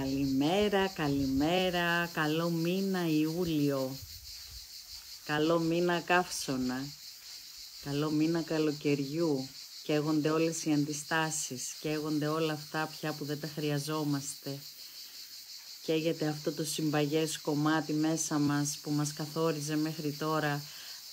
Καλημέρα, καλημέρα, καλό μήνα Ιούλιο, καλό μήνα Καύσωνα, καλό μήνα καλοκαιριού. Καίγονται όλες οι αντιστάσεις, καίγονται όλα αυτά πια που δεν τα χρειαζόμαστε. Καίγεται αυτό το συμπαγές κομμάτι μέσα μας που μας καθόριζε μέχρι τώρα,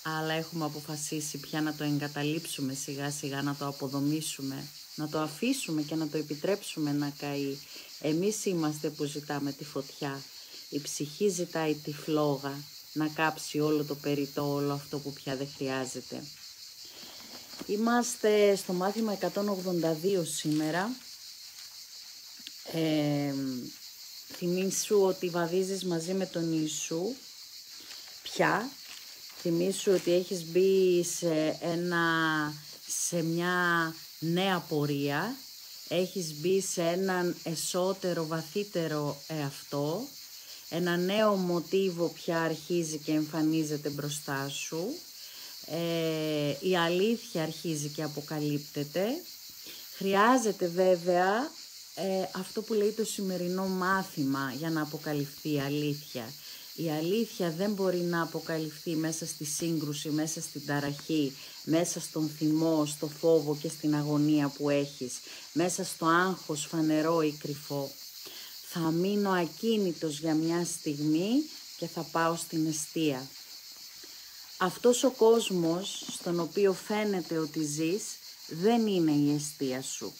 αλλά έχουμε αποφασίσει πια να το εγκαταλείψουμε σιγά σιγά, να το αποδομήσουμε, να το αφήσουμε και να το επιτρέψουμε να καεί. Εμείς είμαστε που ζητάμε τη φωτιά. Η ψυχή ζητάει τη φλόγα, να κάψει όλο το περιττό, όλο αυτό που πια δεν χρειάζεται. Είμαστε στο μάθημα 182 σήμερα. Θυμήσου ότι βαδίζεις μαζί με τον Ιησού. Πια. Θυμήσου ότι έχεις μπει σε μια νέα πορεία. Έχεις μπει σε έναν εσωτερικό, βαθύτερο εαυτό. Ένα νέο μοτίβο πια αρχίζει και εμφανίζεται μπροστά σου. Η αλήθεια αρχίζει και αποκαλύπτεται. Χρειάζεται βέβαια αυτό που λέει το σημερινό μάθημα για να αποκαλυφθεί η αλήθεια. Η αλήθεια δεν μπορεί να αποκαλυφθεί μέσα στη σύγκρουση, μέσα στην ταραχή, μέσα στον θυμό, στο φόβο και στην αγωνία που έχεις, μέσα στο άγχος φανερό ή κρυφό. Θα μείνω ακίνητος για μια στιγμή και θα πάω στην εστία. Αυτός ο κόσμος στον οποίο φαίνεται ότι ζεις δεν είναι η εστία σου.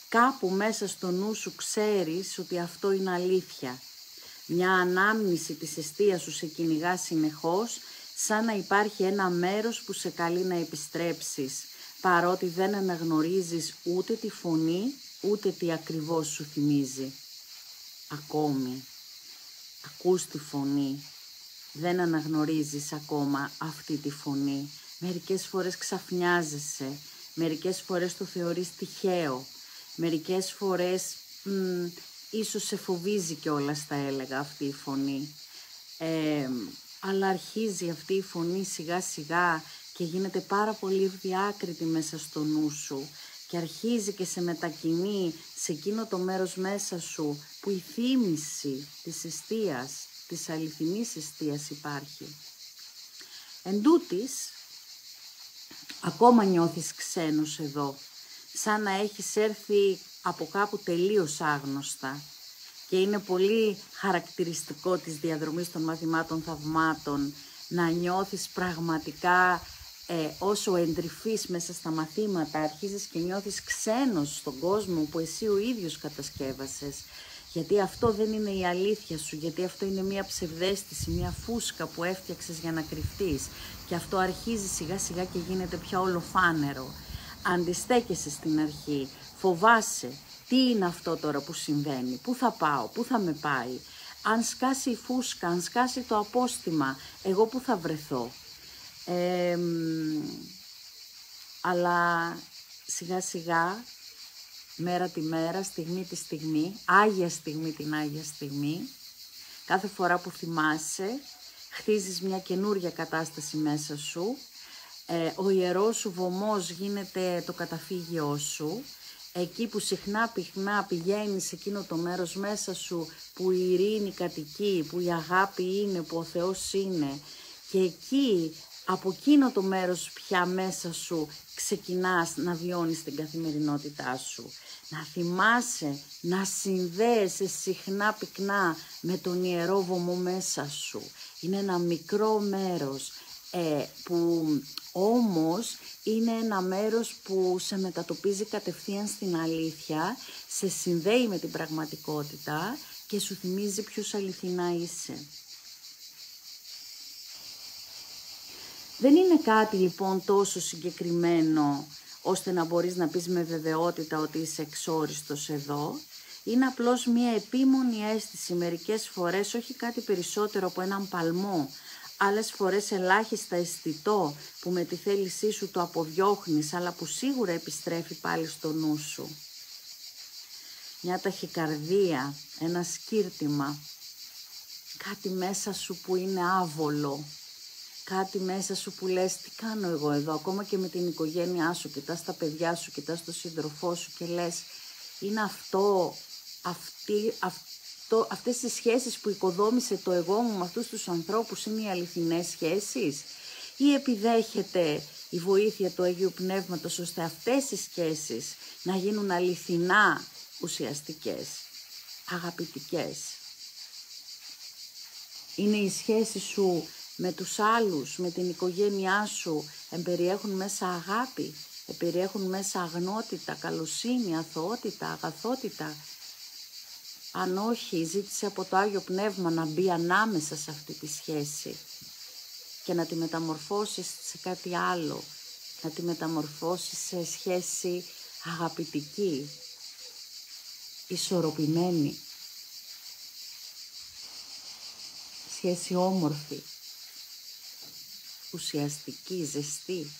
Κάπου μέσα στο νου σου ξέρεις ότι αυτό είναι αλήθεια. Μια ανάμνηση της εστίας σου σε κυνηγά συνεχώς, σαν να υπάρχει ένα μέρος που σε καλεί να επιστρέψεις, παρότι δεν αναγνωρίζεις ούτε τη φωνή, ούτε τι ακριβώς σου θυμίζει. Ακόμη, ακούς τη φωνή, δεν αναγνωρίζεις ακόμα αυτή τη φωνή. Μερικές φορές ξαφνιάζεσαι, μερικές φορές το θεωρείς τυχαίο, μερικές φορές ίσως σε φοβίζει κιόλας, θα έλεγα, αυτή η φωνή. Αλλά αρχίζει αυτή η φωνή σιγά σιγά και γίνεται πάρα πολύ ευδιάκριτη μέσα στο νου σου και αρχίζει και σε μετακινεί σε εκείνο το μέρος μέσα σου που η θύμηση της εστίας, της αληθινής εστίας υπάρχει. Εν τούτης, ακόμα νιώθεις ξένος εδώ, σαν να έχεις έρθει από κάπου τελείως άγνωστα, και είναι πολύ χαρακτηριστικό της διαδρομής των μαθημάτων θαυμάτων να νιώθεις πραγματικά όσο εντρυφείς μέσα στα μαθήματα, αρχίζεις και νιώθεις ξένος στον κόσμο που εσύ ο ίδιος κατασκεύασες, γιατί αυτό δεν είναι η αλήθεια σου, γιατί αυτό είναι μια ψευδαίσθηση, μια φούσκα που έφτιαξες για να κρυφτείς, και αυτό αρχίζει σιγά σιγά και γίνεται πια ολοφάνερο. Αντιστέκεσαι στην αρχή, φοβάσαι, τι είναι αυτό τώρα που συμβαίνει, πού θα πάω, πού θα με πάει, αν σκάσει η φούσκα, αν σκάσει το απόστημα, εγώ πού θα βρεθώ. Αλλά σιγά σιγά, μέρα τη μέρα, στιγμή τη στιγμή, άγια στιγμή την άγια στιγμή, κάθε φορά που θυμάσαι, χτίζεις μια καινούρια κατάσταση μέσα σου, ο ιερός σου βωμός γίνεται το καταφύγιό σου, εκεί που συχνά πυκνά πηγαίνεις σε εκείνο το μέρος μέσα σου που η ειρήνη κατοικεί, που η αγάπη είναι, που ο Θεός είναι, και εκεί από εκείνο το μέρος πια μέσα σου ξεκινάς να βιώνεις την καθημερινότητά σου. Να θυμάσαι, να συνδέεσαι συχνά πυκνά με τον ιερό βωμό μέσα σου. Είναι ένα μικρό μέρος που όμως είναι ένα μέρος που σε μετατοπίζει κατευθείαν στην αλήθεια, σε συνδέει με την πραγματικότητα και σου θυμίζει ποιος αληθινά είσαι. Δεν είναι κάτι λοιπόν τόσο συγκεκριμένο ώστε να μπορείς να πεις με βεβαιότητα ότι είσαι εξόριστος εδώ. Είναι απλώς μια επίμονη αίσθηση, μερικές φορές όχι κάτι περισσότερο από έναν παλμό, άλλες φορές ελάχιστα αισθητό που με τη θέλησή σου το αποδιώχνεις, αλλά που σίγουρα επιστρέφει πάλι στο νου σου. Μια ταχυκαρδία, ένα σκύρτημα, κάτι μέσα σου που είναι άβολο, κάτι μέσα σου που λες τι κάνω εγώ εδώ, ακόμα και με την οικογένειά σου, κοιτάς τα παιδιά σου, κοιτάς τον σύντροφό σου και λες είναι αυτό αυτές τις σχέσεις που οικοδόμησε το εγώ μου με αυτούς τους ανθρώπους είναι οι αληθινές σχέσεις, ή επιδέχεται η βοήθεια του Αγίου Πνεύματος ώστε αυτές οι σχέσεις να γίνουν αληθινά ουσιαστικές, αγαπητικές. Είναι οι σχέσεις σου με τους άλλους, με την οικογένειά σου, εμπεριέχουν μέσα αγάπη, εμπεριέχουν μέσα αγνότητα, καλοσύνη, αθωότητα, αγαθότητα. Αν όχι, ζήτησε από το Άγιο Πνεύμα να μπει ανάμεσα σε αυτή τη σχέση και να τη μεταμορφώσει σε κάτι άλλο, να τη μεταμορφώσει σε σχέση αγαπητική, ισορροπημένη, σχέση όμορφη, ουσιαστική, ζεστή.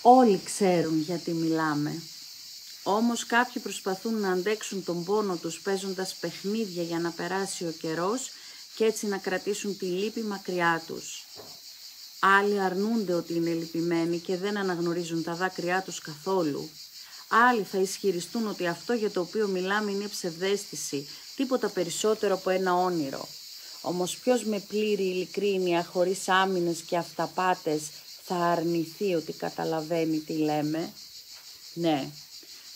Όλοι ξέρουν γιατί μιλάμε. Όμως κάποιοι προσπαθούν να αντέξουν τον πόνο τους παίζοντας παιχνίδια για να περάσει ο καιρός και έτσι να κρατήσουν τη λύπη μακριά τους. Άλλοι αρνούνται ότι είναι λυπημένοι και δεν αναγνωρίζουν τα δάκρυά τους καθόλου. Άλλοι θα ισχυριστούν ότι αυτό για το οποίο μιλάμε είναι ψευδαίσθηση, τίποτα περισσότερο από ένα όνειρο. Όμως ποιος με πλήρη ειλικρίνεια, χωρίς άμυνες και αυταπάτες, θα αρνηθεί ότι καταλαβαίνει τι λέμε? Ναι.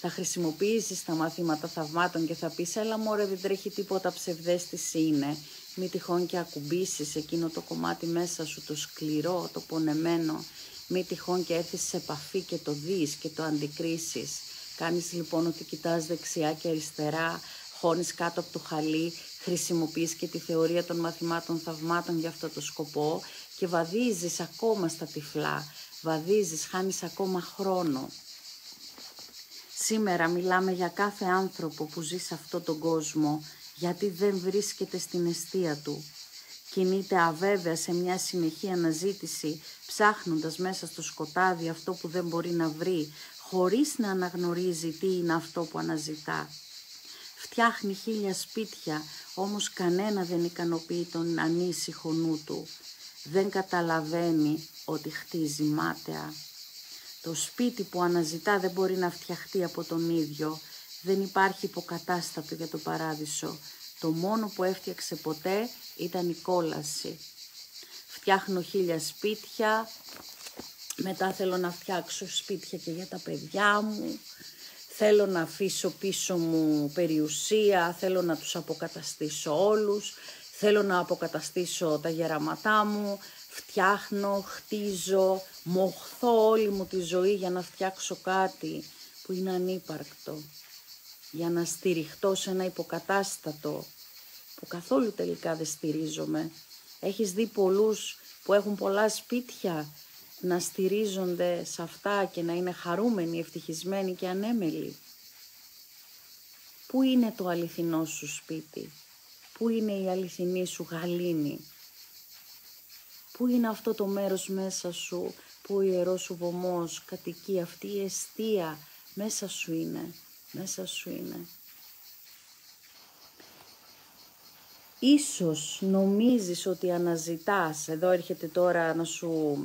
Θα χρησιμοποιήσεις τα μαθήματα θαυμάτων και θα πεις «Έλα μωρέ, δεν τρέχει τίποτα, ψευδαίσθηση είναι». Μη τυχόν και ακουμπήσεις εκείνο το κομμάτι μέσα σου, το σκληρό, το πονεμένο. Μη τυχόν και έρθεις σε επαφή και το δεις και το αντικρίσεις. Κάνεις λοιπόν ότι κοιτάς δεξιά και αριστερά, χώνεις κάτω από το χαλί, χρησιμοποιείς και τη θεωρία των μαθημάτων θαυμάτων για αυτό το σκοπό και βαδίζεις ακόμα στα τυφλά, βαδίζεις, χάνεις ακόμα χρόνο. Σήμερα μιλάμε για κάθε άνθρωπο που ζει σε αυτόν τον κόσμο, γιατί δεν βρίσκεται στην εστία του. Κινείται αβέβαια σε μια συνεχή αναζήτηση, ψάχνοντας μέσα στο σκοτάδι αυτό που δεν μπορεί να βρει, χωρίς να αναγνωρίζει τι είναι αυτό που αναζητά. Φτιάχνει 1000 σπίτια, όμως κανένα δεν ικανοποιεί τον ανήσυχο νου του. Δεν καταλαβαίνει ότι χτίζει μάταια. Το σπίτι που αναζητά δεν μπορεί να φτιαχτεί από τον ίδιο. Δεν υπάρχει υποκατάστατο για το παράδεισο. Το μόνο που έφτιαξε ποτέ ήταν η κόλαση. Φτιάχνω 1000 σπίτια, μετά θέλω να φτιάξω σπίτια και για τα παιδιά μου. Θέλω να αφήσω πίσω μου περιουσία, θέλω να τους αποκαταστήσω όλους. Θέλω να αποκαταστήσω τα γεράματά μου. Φτιάχνω, χτίζω, μοχθώ όλη μου τη ζωή για να φτιάξω κάτι που είναι ανύπαρκτο. Για να στηριχτώ σε ένα υποκατάστατο που καθόλου τελικά δεν στηρίζομαι. Έχεις δει πολλούς που έχουν πολλά σπίτια να στηρίζονται σε αυτά και να είναι χαρούμενοι, ευτυχισμένοι και ανέμελοι? Πού είναι το αληθινό σου σπίτι? Πού είναι η αληθινή σου γαλήνη? Πού είναι αυτό το μέρος μέσα σου που ο ιερός σου βωμός κατοικεί? Αυτή η εστία μέσα σου είναι, μέσα σου είναι. Ίσως νομίζεις ότι αναζητάς, εδώ έρχεται τώρα να σου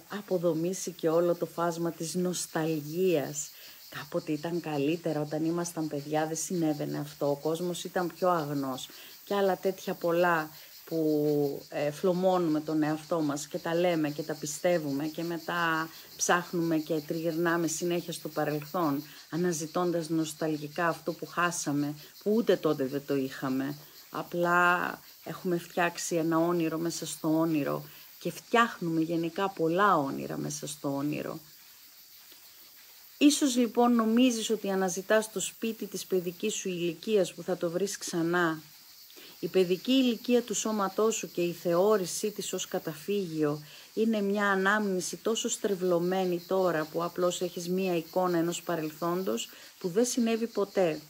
αποδομήσει και όλο το φάσμα της νοσταλγίας. Κάποτε ήταν καλύτερα, όταν ήμασταν παιδιά δεν συνέβαινε αυτό, ο κόσμος ήταν πιο αγνός και άλλα τέτοια πολλά που φλωμώνουμε τον εαυτό μας και τα λέμε και τα πιστεύουμε και μετά ψάχνουμε και τριγυρνάμε συνέχεια στο παρελθόν, αναζητώντας νοσταλγικά αυτό που χάσαμε, που ούτε τότε δεν το είχαμε. Απλά έχουμε φτιάξει ένα όνειρο μέσα στο όνειρο και φτιάχνουμε γενικά πολλά όνειρα μέσα στο όνειρο. Ίσως λοιπόν νομίζεις ότι αναζητάς το σπίτι της παιδικής σου ηλικίας που θα το βρεις ξανά. Η παιδική ηλικία του σώματός σου και η θεώρησή της ως καταφύγιο είναι μια ανάμνηση τόσο στρεβλωμένη τώρα που απλώς έχεις μία εικόνα ενός παρελθόντος που δεν συνέβη ποτέ.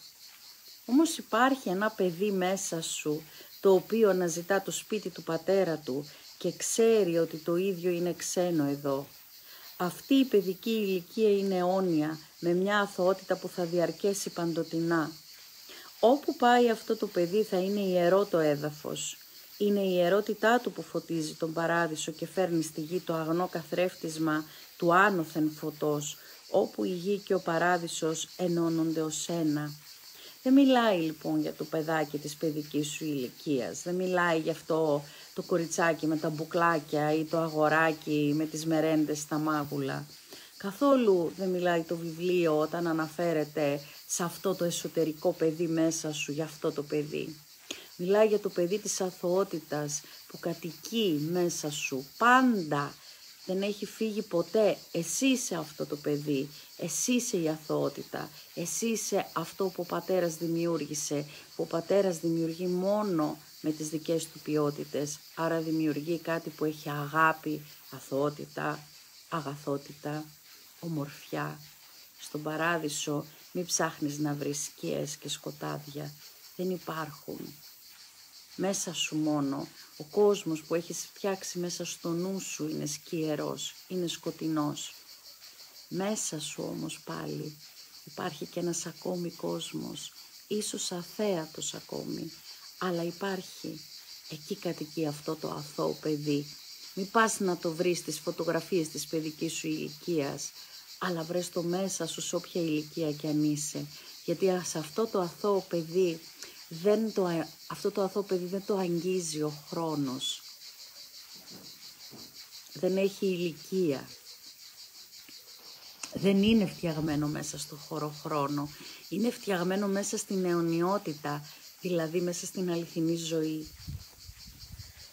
Όμως υπάρχει ένα παιδί μέσα σου το οποίο αναζητά το σπίτι του πατέρα του και ξέρει ότι το ίδιο είναι ξένο εδώ. Αυτή η παιδική ηλικία είναι αιώνια, με μια αθωότητα που θα διαρκέσει παντοτινά. Όπου πάει αυτό το παιδί θα είναι ιερό το έδαφος. Είναι η ιερότητά του που φωτίζει τον παράδεισο και φέρνει στη γη το αγνό καθρέφτισμα του άνωθεν φωτός, όπου η γη και ο παράδεισος ενώνονται ως ένα. Δεν μιλάει λοιπόν για το παιδάκι της παιδικής σου ηλικίας, δεν μιλάει για αυτό το κοριτσάκι με τα μπουκλάκια ή το αγοράκι με τις μερέντες στα μάγουλα. Καθόλου δεν μιλάει το βιβλίο όταν αναφέρεται σε αυτό το εσωτερικό παιδί μέσα σου, για αυτό το παιδί. Μιλάει για το παιδί της αθωότητας που κατοικεί μέσα σου πάντα. Δεν έχει φύγει ποτέ. Εσύ είσαι αυτό το παιδί. Εσύ είσαι η αθωότητα. Εσύ είσαι αυτό που ο πατέρας δημιούργησε. Που ο πατέρας δημιουργεί μόνο με τις δικές του ποιότητες. Άρα δημιουργεί κάτι που έχει αγάπη, αθωότητα, αγαθότητα, ομορφιά. Στον παράδεισο μην ψάχνεις να βρεις σκιές και σκοτάδια. Δεν υπάρχουν. Μέσα σου μόνο, ο κόσμος που έχεις φτιάξει μέσα στο νου σου είναι σκιερός, είναι σκοτεινός. Μέσα σου όμως πάλι υπάρχει και ένας ακόμη κόσμος, ίσως αθέατος ακόμη, αλλά υπάρχει. Εκεί κατοικεί αυτό το αθώο παιδί. Μην πας να το βρεις στις φωτογραφίες της παιδικής σου ηλικίας, αλλά βρες το μέσα σου σε όποια ηλικία κι αν είσαι. Γιατί σε αυτό το αθώο παιδί αυτό το αθώο παιδί δεν το αγγίζει ο χρόνος. Δεν έχει ηλικία. Δεν είναι φτιαγμένο μέσα στο χώρο-χρόνο. Είναι φτιαγμένο μέσα στην αιωνιότητα, δηλαδή μέσα στην αληθινή ζωή.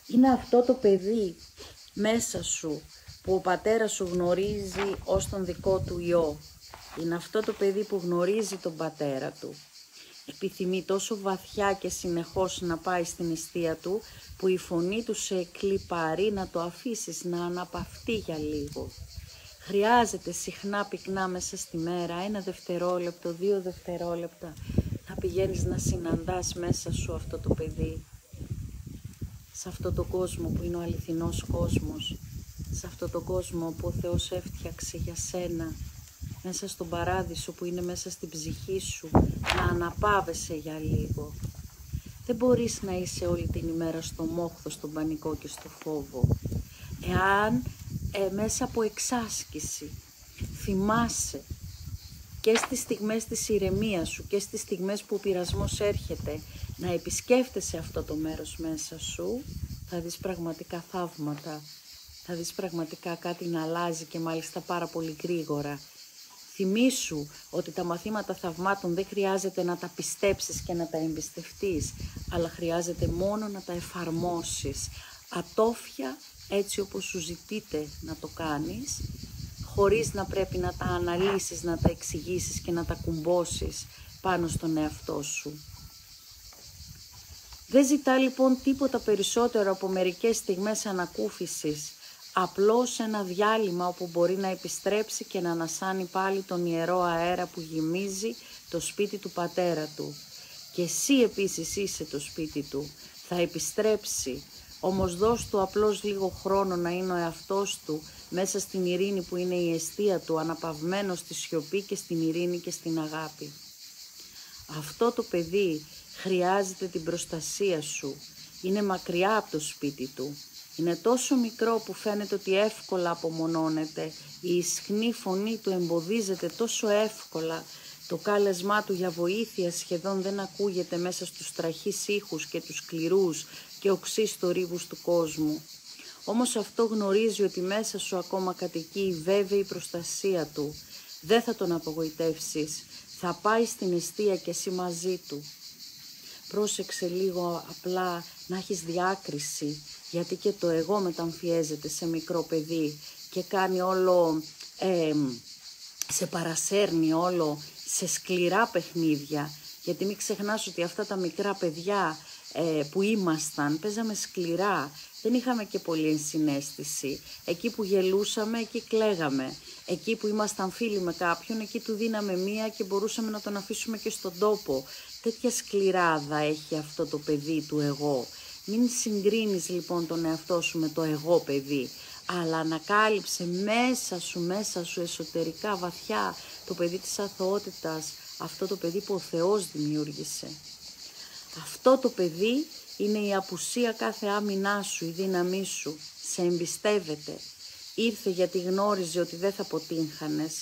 Είναι αυτό το παιδί μέσα σου που ο πατέρας σου γνωρίζει ως τον δικό του ιό. Είναι αυτό το παιδί που γνωρίζει τον πατέρα του. Επιθυμεί τόσο βαθιά και συνεχώς να πάει στην εστία του, που η φωνή του σε κλιπαρεί να το αφήσεις να αναπαυτεί για λίγο. Χρειάζεται συχνά πυκνά μέσα στη μέρα, 1 δευτερόλεπτο, 2 δευτερόλεπτα, να πηγαίνεις να συναντάς μέσα σου αυτό το παιδί. Σε αυτό το κόσμο που είναι ο αληθινός κόσμος, σε αυτό το κόσμο που ο Θεός έφτιαξε για σένα, μέσα στον παράδεισο που είναι μέσα στην ψυχή σου, να αναπαύεσαι για λίγο. Δεν μπορείς να είσαι όλη την ημέρα στο μόχθο, στον πανικό και στο φόβο. Εάν μέσα από εξάσκηση θυμάσαι και στις στιγμές της ηρεμίας σου και στις στιγμές που ο πειρασμός έρχεται, να επισκέφτεσαι αυτό το μέρος μέσα σου, θα δεις πραγματικά θαύματα. Θα δεις πραγματικά κάτι να αλλάζει και μάλιστα πάρα πολύ γρήγορα. Θυμήσου ότι τα μαθήματα θαυμάτων δεν χρειάζεται να τα πιστέψεις και να τα εμπιστευτείς, αλλά χρειάζεται μόνο να τα εφαρμόσεις ατόφια, έτσι όπως σου ζητείτε να το κάνεις, χωρίς να πρέπει να τα αναλύσεις, να τα εξηγήσεις και να τα κουμπώσεις πάνω στον εαυτό σου. Δεν ζητά λοιπόν τίποτα περισσότερο από μερικές στιγμές ανακούφισης, απλώς ένα διάλειμμα όπου μπορεί να επιστρέψει και να ανασάνει πάλι τον ιερό αέρα που γεμίζει το σπίτι του πατέρα του. Και εσύ επίσης είσαι το σπίτι του, θα επιστρέψει, όμως δώσ' του απλώς λίγο χρόνο να είναι ο εαυτός του, μέσα στην ειρήνη που είναι η εστία του, αναπαυμένος στη σιωπή και στην ειρήνη και στην αγάπη. Αυτό το παιδί χρειάζεται την προστασία σου, είναι μακριά από το σπίτι του. Είναι τόσο μικρό που φαίνεται ότι εύκολα απομονώνεται, η ισχνή φωνή του εμποδίζεται τόσο εύκολα, το κάλεσμά του για βοήθεια σχεδόν δεν ακούγεται μέσα στους τραχείς ήχους και τους σκληρούς και οξύς θορύβους του κόσμου. Όμως αυτό γνωρίζει ότι μέσα σου ακόμα κατοικεί η βέβαιη προστασία του. Δεν θα τον απογοητεύσεις, θα πάει στην εστία και εσύ μαζί του. Πρόσεξε λίγο απλά να έχεις διάκριση, γιατί και το εγώ μεταμφιέζεται σε μικρό παιδί και κάνει όλο, σε παρασέρνει όλο σε σκληρά παιχνίδια. Γιατί μην ξεχνάς ότι αυτά τα μικρά παιδιά που ήμασταν, παίζαμε σκληρά, δεν είχαμε και πολύ ενσυναίσθηση. Εκεί που γελούσαμε, εκεί κλαίγαμε. Εκεί που ήμασταν φίλοι με κάποιον, εκεί του δίναμε μία και μπορούσαμε να τον αφήσουμε και στον τόπο. Τέτοια σκληράδα έχει αυτό το παιδί του εγώ. Μην συγκρίνεις λοιπόν τον εαυτό σου με το εγώ παιδί, αλλά ανακάλυψε μέσα σου εσωτερικά βαθιά το παιδί της αθωότητας, αυτό το παιδί που ο Θεός δημιούργησε. Αυτό το παιδί είναι η απουσία κάθε άμυνά σου, η δύναμή σου, σε εμπιστεύεται Ήρθε γιατί γνώριζε ότι δεν θα αποτύγχανες.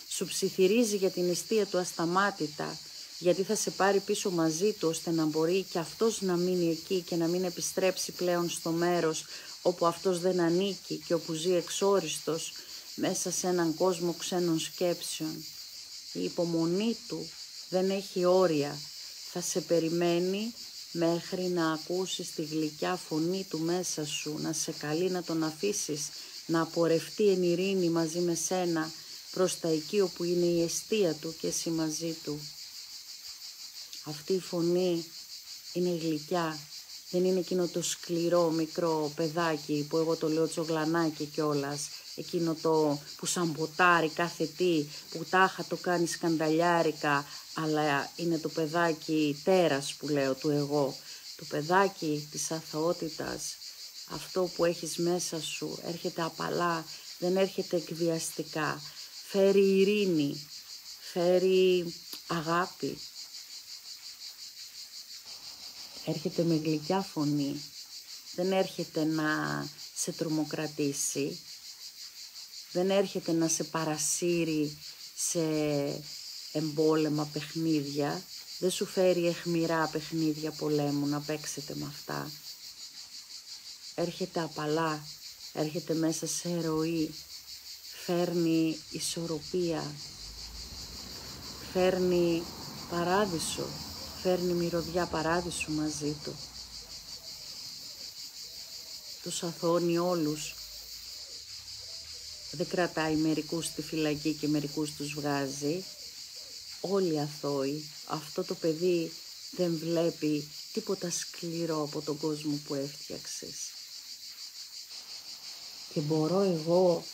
Σου ψιθυρίζει για την εστία του ασταμάτητα, γιατί θα σε πάρει πίσω μαζί του, ώστε να μπορεί και αυτός να μείνει εκεί και να μην επιστρέψει πλέον στο μέρος όπου αυτός δεν ανήκει και όπου ζει εξόριστος μέσα σε έναν κόσμο ξένων σκέψεων. Η υπομονή του δεν έχει όρια. Θα σε περιμένει μέχρι να ακούσεις τη γλυκιά φωνή του μέσα σου, να σε καλεί να τον αφήσεις, να απορρευτεί εν ειρήνη μαζί με σένα προς τα εκεί όπου είναι η εστία του και εσύ μαζί του. Αυτή η φωνή είναι γλυκιά, δεν είναι εκείνο το σκληρό μικρό παιδάκι που εγώ το λέω τσογλανάκι κιόλας, εκείνο το που σαμποτάρει κάθε τι, που τάχα το κάνει σκανταλιάρικα, αλλά είναι το παιδάκι τέρας που λέω του εγώ, το παιδάκι της αθωότητας. Αυτό που έχεις μέσα σου έρχεται απαλά, δεν έρχεται εκβιαστικά, φέρει ειρήνη, φέρει αγάπη. Έρχεται με γλυκιά φωνή, δεν έρχεται να σε τρομοκρατήσει, δεν έρχεται να σε παρασύρει σε εμπόλεμα παιχνίδια, δεν σου φέρει αιχμηρά παιχνίδια πολέμου να παίξετε με αυτά. Έρχεται απαλά, έρχεται μέσα σε ροή, φέρνει ισορροπία, φέρνει παράδεισο, φέρνει μυρωδιά παράδεισου μαζί του. Τους αθώνει όλους. Δεν κρατάει μερικούς στη φυλακή και μερικούς τους βγάζει. Όλοι αθώοι. Αυτό το παιδί δεν βλέπει τίποτα σκληρό από τον κόσμο που έφτιαξες. Και μπορώ εγώ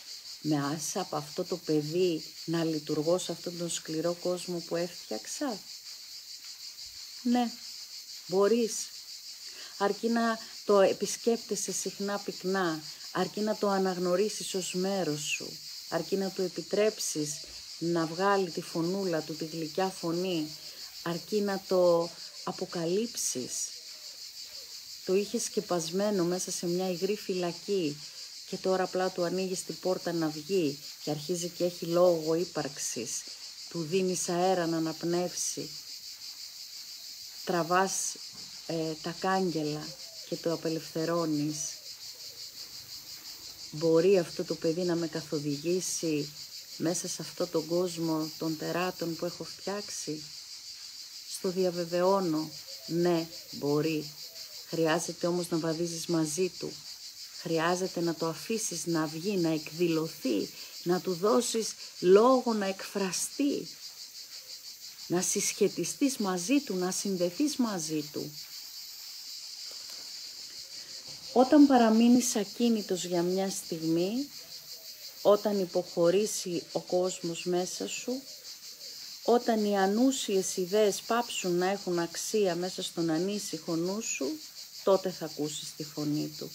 μέσα από αυτό το παιδί να λειτουργώ σε αυτόν τον σκληρό κόσμο που έφτιαξα. Ναι, μπορείς. Αρκεί να το επισκέπτεσαι συχνά πυκνά, αρκεί να το αναγνωρίσεις ως μέρος σου, αρκεί να του επιτρέψεις να βγάλει τη φωνούλα του, τη γλυκιά φωνή, αρκεί να το αποκαλύψεις. Το είχε σκεπασμένο μέσα σε μια υγρή φυλακή και τώρα απλά του ανοίγεις την πόρτα να βγει και αρχίζει και έχει λόγο ύπαρξης. Του δίνεις αέρα να αναπνεύσει. Τραβάς τα κάγκελα και το απελευθερώνεις. Μπορεί αυτό το παιδί να με καθοδηγήσει μέσα σε αυτό τον κόσμο των τεράτων που έχω φτιάξει. Στο διαβεβαιώνω, ναι, μπορεί. Χρειάζεται όμως να βαδίζεις μαζί του. Χρειάζεται να το αφήσεις να βγει, να εκδηλωθεί, να του δώσεις λόγο να εκφραστεί. Να συσχετιστείς μαζί του, να συνδεθείς μαζί του. Όταν παραμείνεις ακίνητος για μια στιγμή, όταν υποχωρήσει ο κόσμος μέσα σου, όταν οι ανούσιες ιδέες πάψουν να έχουν αξία μέσα στον ανήσυχο νου σου, τότε θα ακούσεις τη φωνή του.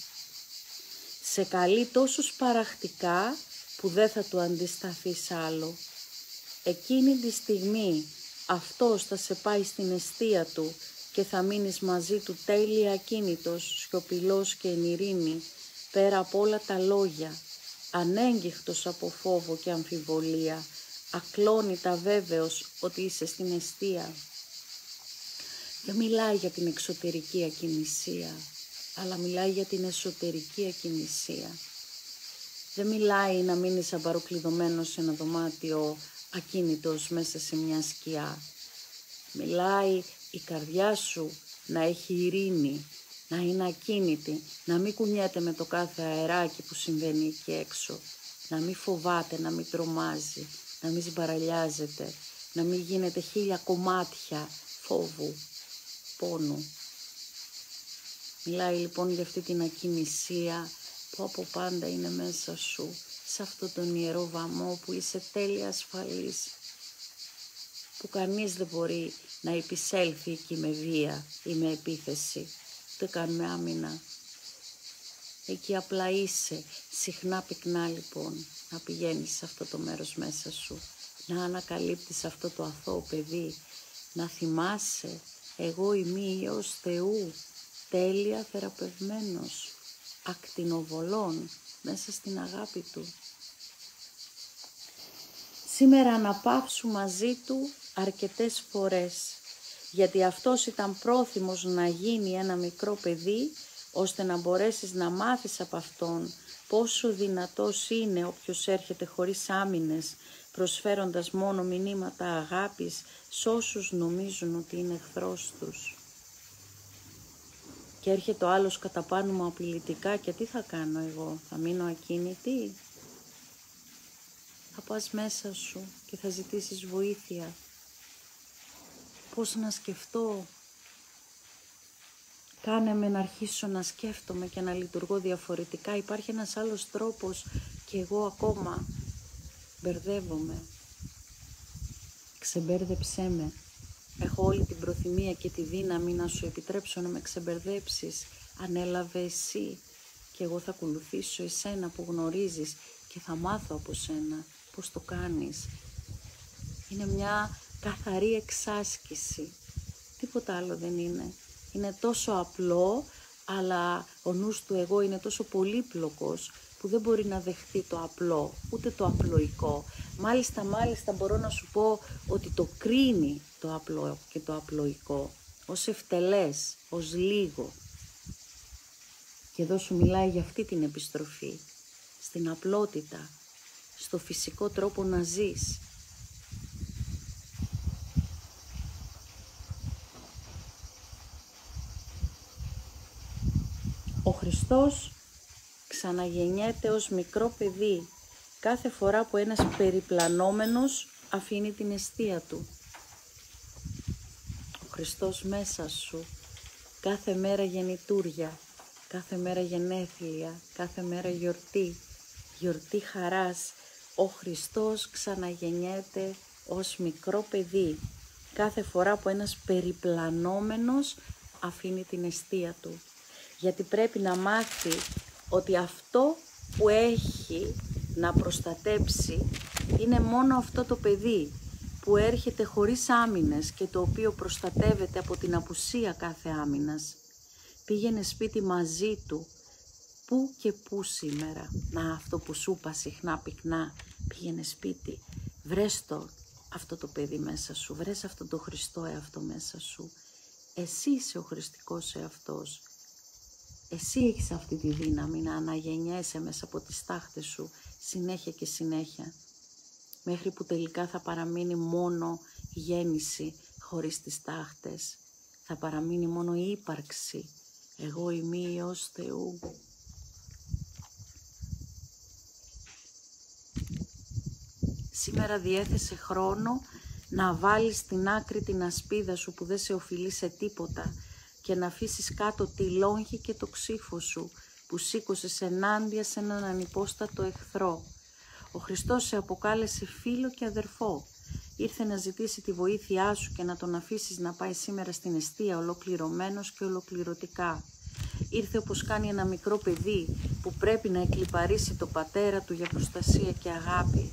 Σε καλεί τόσο σπαραχτικά που δεν θα του αντισταθείς άλλο. Εκείνη τη στιγμή αυτός θα σε πάει στην εστία του και θα μείνεις μαζί του τέλεια ακίνητος, σιωπηλός και εν ειρήνη, πέρα από όλα τα λόγια, ανέγγιχτος από φόβο και αμφιβολία, ακλόνητα βέβαιος ότι είσαι στην εστία. Δεν μιλάει για την εξωτερική ακινησία, αλλά μιλάει για την εσωτερική ακινησία. Δεν μιλάει να μείνεις αμπαροκλειδωμένος σε ένα δωμάτιο ακίνητος μέσα σε μια σκιά. Μιλάει η καρδιά σου να έχει ειρήνη, να είναι ακίνητη, να μην κουνιέται με το κάθε αεράκι που συμβαίνει εκεί έξω, να μην φοβάται, να μην τρομάζει, να μην συμπαραλιάζεται, να μην γίνεται 1000 κομμάτια φόβου, πόνου. Μιλάει λοιπόν για αυτή την ακινησία που από πάντα είναι μέσα σου, σε αυτό τον ιερό βαμμό που είσαι τέλεια ασφαλής, που κανείς δεν μπορεί να επισέλθει εκεί με βία ή με επίθεση, ούτε καν με άμυνα. Εκεί απλά είσαι, συχνά πυκνά λοιπόν, να πηγαίνεις σε αυτό το μέρος μέσα σου, να ανακαλύπτεις αυτό το αθώο παιδί, να θυμάσαι, εγώ είμαι Υιός Θεού, τέλεια θεραπευμένος, ακτινοβολών, μέσα στην αγάπη του. Σήμερα αναπαύσου μαζί του αρκετές φορές, γιατί αυτός ήταν πρόθυμος να γίνει ένα μικρό παιδί, ώστε να μπορέσεις να μάθεις από αυτόν πόσο δυνατός είναι όποιος έρχεται χωρίς άμυνες, προσφέροντας μόνο μηνύματα αγάπης σ' όσους νομίζουν ότι είναι εχθρός τους. Και έρχεται ο άλλος κατά πάνω μου απειλητικά και τι θα κάνω εγώ, θα μείνω ακίνητη? Θα πας μέσα σου και θα ζητήσεις βοήθεια. Πώς να σκεφτώ? Κάνε με να αρχίσω να σκέφτομαι και να λειτουργώ διαφορετικά. Υπάρχει ένας άλλος τρόπος και εγώ ακόμα μπερδεύομαι. Ξεμπέρδεψέ με. Έχω όλη την προθυμία και τη δύναμη να σου επιτρέψω να με ξεμπερδέψεις. Ανέλαβε εσύ και εγώ θα ακολουθήσω εσένα που γνωρίζεις και θα μάθω από σένα πώς το κάνεις. Είναι μια καθαρή εξάσκηση. Τίποτα άλλο δεν είναι. Είναι τόσο απλό, αλλά ο νους του εγώ είναι τόσο πολύπλοκος που δεν μπορεί να δεχτεί το απλό, ούτε το απλοϊκό. Μάλιστα μπορώ να σου πω ότι το κρίνει το απλό και το απλοϊκό, ως ευτελές, ως λίγο. Και εδώ σου μιλάει για αυτή την επιστροφή, στην απλότητα, στο φυσικό τρόπο να ζεις. Ο Χριστός ξαναγεννιέται ως μικρό παιδί κάθε φορά που ένας περιπλανόμενος αφήνει την εστία του. Ο Χριστός μέσα σου, κάθε μέρα γεννητούρια, κάθε μέρα γενέθλια, κάθε μέρα γιορτή, γιορτή χαράς. Ο Χριστός ξαναγεννιέται ως μικρό παιδί κάθε φορά που ένας περιπλανόμενος αφήνει την εστία του. Γιατί πρέπει να μάθει ότι αυτό που έχει να προστατέψει είναι μόνο αυτό το παιδί που έρχεται χωρίς άμυνες και το οποίο προστατεύεται από την απουσία κάθε άμυνας. Πήγαινε σπίτι μαζί του, πού και πού σήμερα. Να, αυτό που σου είπα συχνά πυκνά, πήγαινε σπίτι, βρες το αυτό το παιδί μέσα σου, βρες αυτό το Χριστό εαυτό μέσα σου. Εσύ είσαι ο χριστικός εαυτός. Εσύ έχεις αυτή τη δύναμη να αναγεννιέσαι μέσα από τις τάχτες σου συνέχεια και συνέχεια, μέχρι που τελικά θα παραμείνει μόνο η γέννηση χωρίς τις τάχτες. Θα παραμείνει μόνο η ύπαρξη. Εγώ είμαι Υιός Θεού. Σήμερα διέθεσε χρόνο να βάλεις στην άκρη την ασπίδα σου που δεν σε οφειλεί σε τίποτα και να αφήσεις κάτω τη λόγχη και το ξύφο σου που σήκωσες ενάντια σε έναν ανυπόστατο εχθρό. Ο Χριστός σε αποκάλεσε φίλο και αδερφό. Ήρθε να ζητήσει τη βοήθειά σου και να τον αφήσεις να πάει σήμερα στην εστία ολοκληρωμένος και ολοκληρωτικά. Ήρθε όπως κάνει ένα μικρό παιδί που πρέπει να εκλιπαρίσει το πατέρα του για προστασία και αγάπη.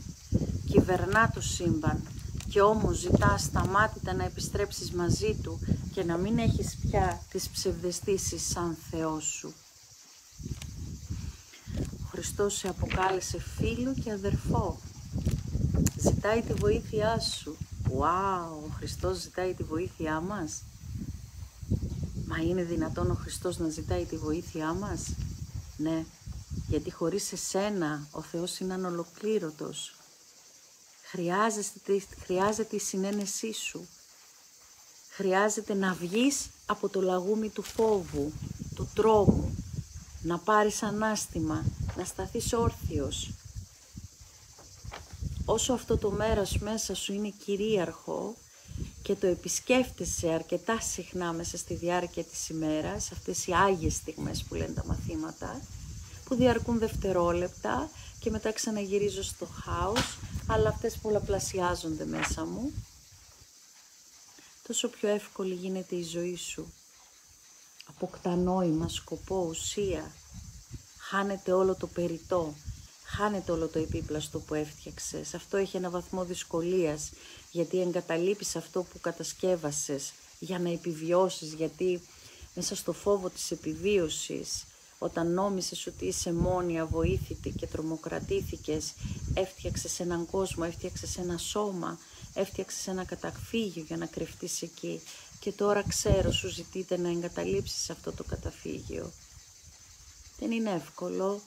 Κυβερνά το σύμπαν και όμως ζητά ασταμάτητα να επιστρέψεις μαζί του και να μην έχεις πια τις ψευδαισθήσεις σαν Θεός σου. Ο Χριστός σε αποκάλεσε φίλο και αδερφό. Ζητάει τη βοήθειά σου. Wow, ο Χριστός ζητάει τη βοήθειά μας. Μα είναι δυνατόν ο Χριστός να ζητάει τη βοήθειά μας? Ναι, γιατί χωρίς εσένα ο Θεός είναι ανολοκλήρωτος. Χρειάζεται η συνένεσή σου. Χρειάζεται να βγεις από το λαγούμι του φόβου, του τρόμου, να πάρεις ανάστημα, να σταθείς όρθιος. Όσο αυτό το μέρος μέσα σου είναι κυρίαρχο και το επισκέφτεσαι αρκετά συχνά μέσα στη διάρκεια της ημέρας, αυτές οι άγιες στιγμές που λένε τα μαθήματα, που διαρκούν δευτερόλεπτα και μετά ξαναγυρίζω στο χάος, αλλά αυτές πολλαπλασιάζονται μέσα μου, τόσο πιο εύκολη γίνεται η ζωή σου. Αποκτά νόημα, σκοπό, ουσία. Χάνεται όλο το περιττό, χάνεται όλο το επίπλαστο που έφτιαξες. Αυτό έχει ένα βαθμό δυσκολίας, γιατί εγκαταλείπεις αυτό που κατασκεύασες για να επιβιώσεις, γιατί μέσα στο φόβο της επιβίωσης, όταν νόμισες ότι είσαι μόνη, αβοήθητη και τρομοκρατήθηκες, έφτιαξες έναν κόσμο, έφτιαξες ένα σώμα, έφτιαξες ένα καταφύγιο για να κρυφτείς εκεί. Και τώρα ξέρω, σου ζητείτε να εγκαταλείψεις αυτό το καταφύγιο. Δεν είναι εύκολο,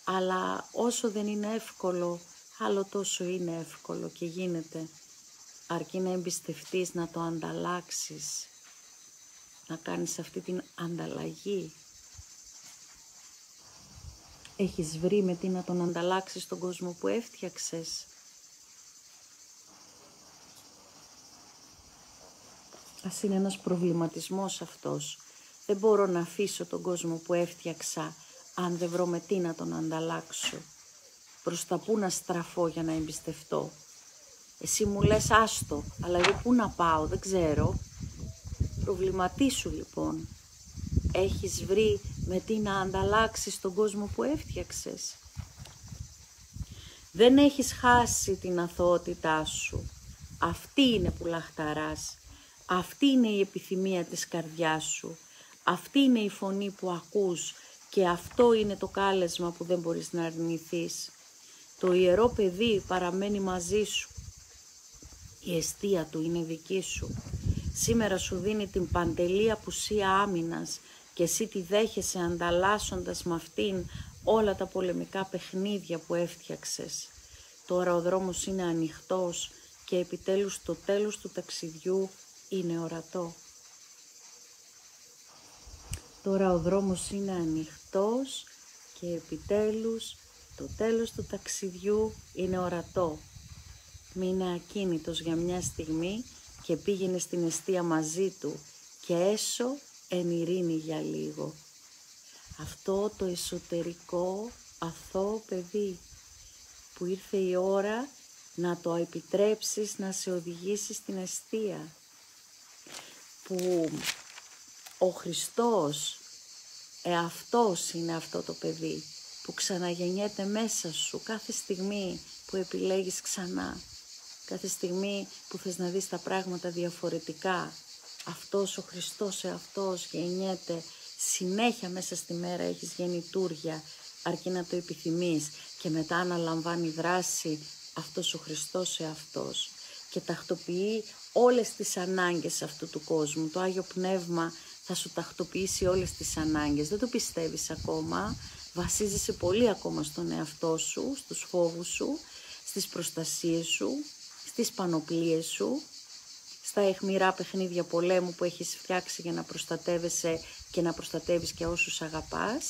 αλλά όσο δεν είναι εύκολο, άλλο τόσο είναι εύκολο και γίνεται. Αρκεί να εμπιστευτείς, να το ανταλλάξεις, να κάνεις αυτή την ανταλλαγή. Έχεις βρει με τι να τον ανταλλάξεις τον κόσμο που έφτιαξες? Ας είναι ένας προβληματισμός αυτός. Δεν μπορώ να αφήσω τον κόσμο που έφτιαξα αν δεν βρω με τι να τον ανταλλάξω. Προς τα πού να στραφώ για να εμπιστευτώ? Εσύ μου λες άστο, αλλά εγώ πού να πάω, δεν ξέρω. Προβληματίσου λοιπόν. Έχεις βρει με τι να ανταλλάξεις τον κόσμο που έφτιαξες? Δεν έχεις χάσει την αθωότητά σου. Αυτή είναι που λαχταράς. Αυτή είναι η επιθυμία της καρδιάς σου. Αυτή είναι η φωνή που ακούς και αυτό είναι το κάλεσμα που δεν μπορείς να αρνηθείς. Το ιερό παιδί παραμένει μαζί σου. Η εστία του είναι δική σου. Σήμερα σου δίνει την παντελή απουσία άμυνας και εσύ τη δέχεσαι ανταλλάσσοντας με αυτήν όλα τα πολεμικά παιχνίδια που έφτιαξες. Τώρα ο δρόμος είναι ανοιχτός και επιτέλους το τέλος του ταξιδιού είναι ορατό. Τώρα ο δρόμος είναι ανοιχτός και επιτέλους το τέλος του ταξιδιού είναι ορατό. Μείνε ακίνητος για μια στιγμή και πήγαινε στην εστία μαζί του και έσω εν ειρήνη για λίγο. Αυτό το εσωτερικό αθώο παιδί που ήρθε η ώρα να το επιτρέψεις να σε οδηγήσει στην εστία. Που ο Χριστός εαυτός είναι αυτό το παιδί που ξαναγεννιέται μέσα σου κάθε στιγμή που επιλέγεις ξανά. Κάθε στιγμή που θες να δεις τα πράγματα διαφορετικά. Αυτός ο Χριστός εαυτός γεννιέται συνέχεια μέσα στη μέρα, έχεις γεννητούρια, αρκεί να το επιθυμείς και μετά αναλαμβάνει δράση αυτός ο Χριστός εαυτός και τακτοποιεί όλες τις ανάγκες αυτού του κόσμου. Το Άγιο Πνεύμα θα σου τακτοποιήσει όλες τις ανάγκες. Δεν το πιστεύεις ακόμα, βασίζεσαι πολύ ακόμα στον εαυτό σου, στους φόβους σου, στις προστασίες σου, στις πανοπλίες σου, στα αιχμηρά παιχνίδια πολέμου που έχεις φτιάξει για να προστατεύεσαι και να προστατεύεις και όσους αγαπάς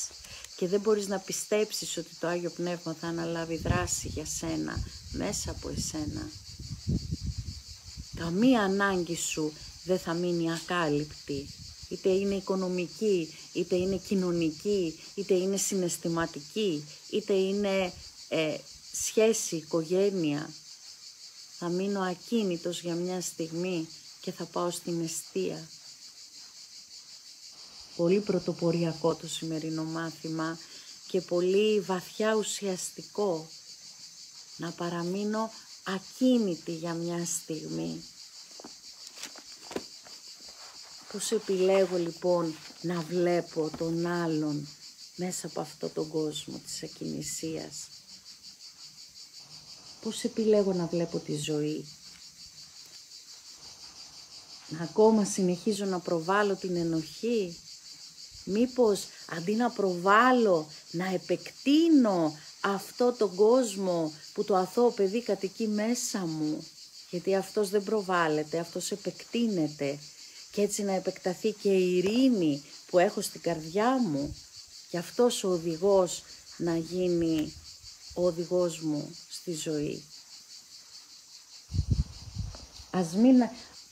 και δεν μπορείς να πιστέψεις ότι το Άγιο Πνεύμα θα αναλάβει δράση για σένα, μέσα από εσένα. Καμία ανάγκη σου δεν θα μείνει ακάλυπτη, είτε είναι οικονομική, είτε είναι κοινωνική, είτε είναι συναισθηματική, είτε είναι σχέση, οικογένεια. Θα μείνω ακίνητος για μια στιγμή και θα πάω στην εστία. Πολύ πρωτοποριακό το σημερινό μάθημα και πολύ βαθιά ουσιαστικό. Να παραμείνω ακίνητη για μια στιγμή. Πώς επιλέγω λοιπόν να βλέπω τον άλλον μέσα από αυτό τον κόσμο της ακινησίας? Πώς επιλέγω να βλέπω τη ζωή? Ακόμα συνεχίζω να προβάλλω την ενοχή? Μήπως αντί να προβάλλω, να επεκτείνω αυτό τον κόσμο που το αθώο παιδί κατοικεί μέσα μου? Γιατί αυτός δεν προβάλλεται, αυτός επεκτείνεται. Και έτσι να επεκταθεί και η ειρήνη που έχω στην καρδιά μου και αυτός ο οδηγός να γίνει ο οδηγός μου στη ζωή. Ας μην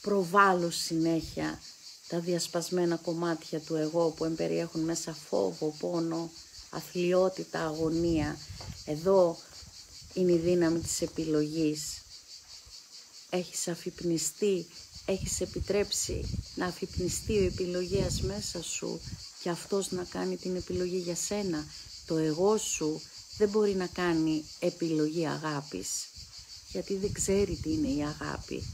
προβάλλω συνέχεια τα διασπασμένα κομμάτια του εγώ που εμπεριέχουν μέσα φόβο, πόνο, αθλιότητα, αγωνία. Εδώ είναι η δύναμη της επιλογής. Έχεις αφυπνιστεί, έχεις επιτρέψει να αφυπνιστεί ο επιλογέας μέσα σου και αυτός να κάνει την επιλογή για σένα. Το εγώ σου δεν μπορεί να κάνει επιλογή αγάπης, γιατί δεν ξέρει τι είναι η αγάπη.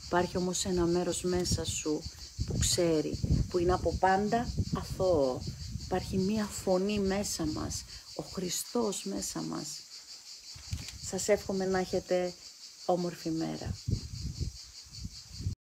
Υπάρχει όμως ένα μέρος μέσα σου που ξέρει, που είναι από πάντα αθώο, Υπάρχει μία φωνή μέσα μας, ο Χριστός μέσα μας. Σας εύχομαι να έχετε όμορφη μέρα.